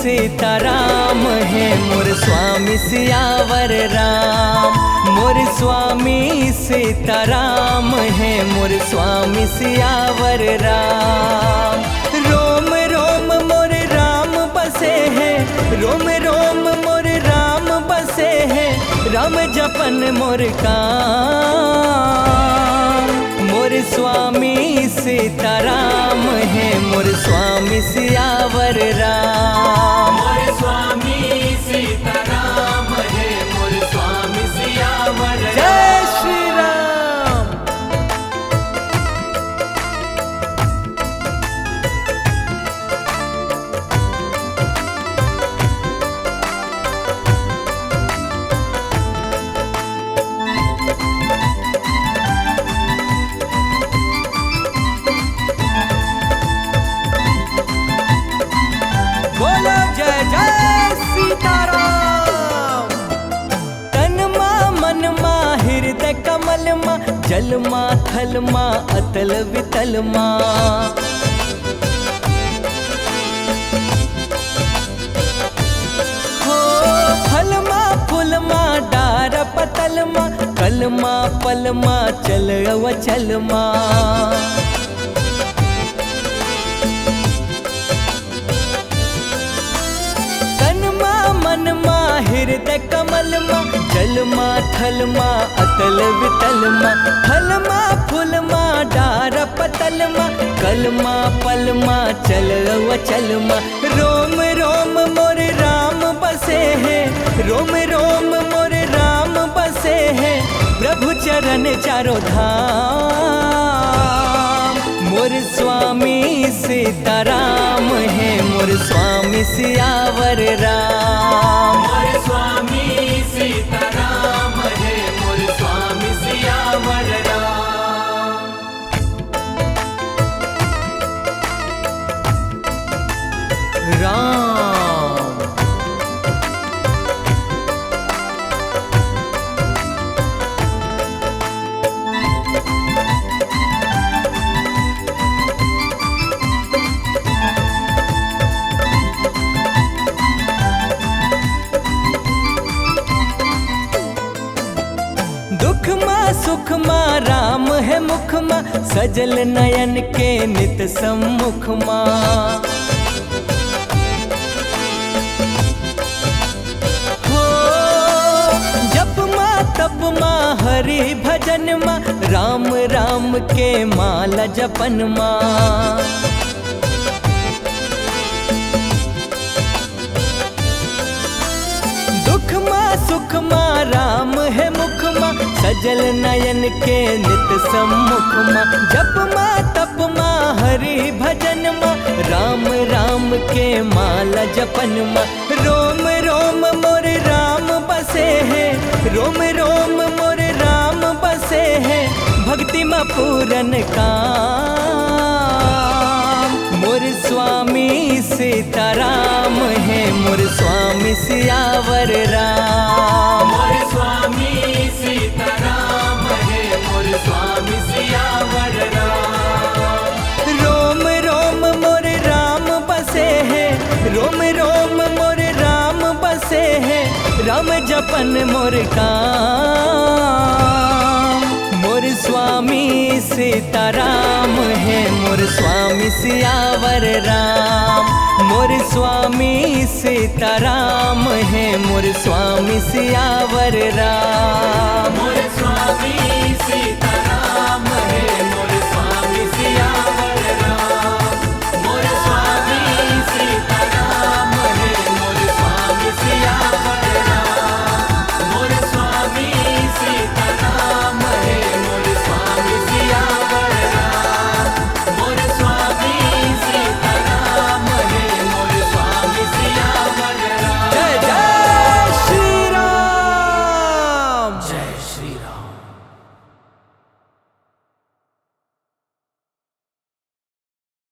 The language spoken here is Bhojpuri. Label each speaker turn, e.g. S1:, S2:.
S1: सीताराम है मोर स्वामी सियावर राम। मोर स्वामी सीताराम है मोर स्वामी सियावर राम। रोम रोम मोर राम बसे हैं, रोम रोम मोर राम बसे हैं, राम जपन मोर काम। मोर स्वामी सीताराम है मोर स्वामी सियावर राम।
S2: मोर स्वामी सीताराम है मोर स्वामी सियावर राम।
S1: जय श्री राम। बोलो जय जय सीताराम। तन मा मन मा हृदय कमल मा, जल मा थल मा अतल वितल मा। हो फल मा फूल मा डार पतल मा, कल मा पल मा चल अवचल मा। मन मा हृदय कमल मा, जल मा थल मा अतल वितल मा। फल मा फूल मा डार पतल मा, कल मा पल मा चल अवचल मा। रोम रोम मोर राम बसे हैं, रोम रोम मोर राम बसे हैं, प्रभु चरण चारों धाम। मोर स्वामी सीताराम है मोर स्वामी सियावर राम।
S2: मोर स्वामी सीताराम है मोर स्वामी सियावर राम।
S1: राम दुख मा सुख मा राम है मुख मा, सजल नयन के नित सम्मुख मा। हो जप मा तप मा हरि भजन मा, राम राम के माला जपन मा। दुख मा सुख मा राम है मुख मा, सजल नयन के नित सम्मुख मा। जप मा तप मा हरि भजन मा, राम राम के माला जपन मा। रोम रोम मोर राम बसे हैं, रोम रोम मोर राम बसे हैं, भक्ति मा पूरन काम। मोर स्वामी सीताराम है मोर स्वामी सियावर राम।
S2: मोर स्वामी सीताराम है मोर स्वामी सियावर राम।
S1: रोम रोम मोर राम बसे हैं, रोम रोम मोर राम बसे हैं, राम जपन मोर काम। मोर स्वामी सीताराम है मोर स्वामी सियावर राम। मोर स्वामी सीताराम है मोर स्वामी सियावर राम।
S2: मोर स्वामी सीताराम है मोर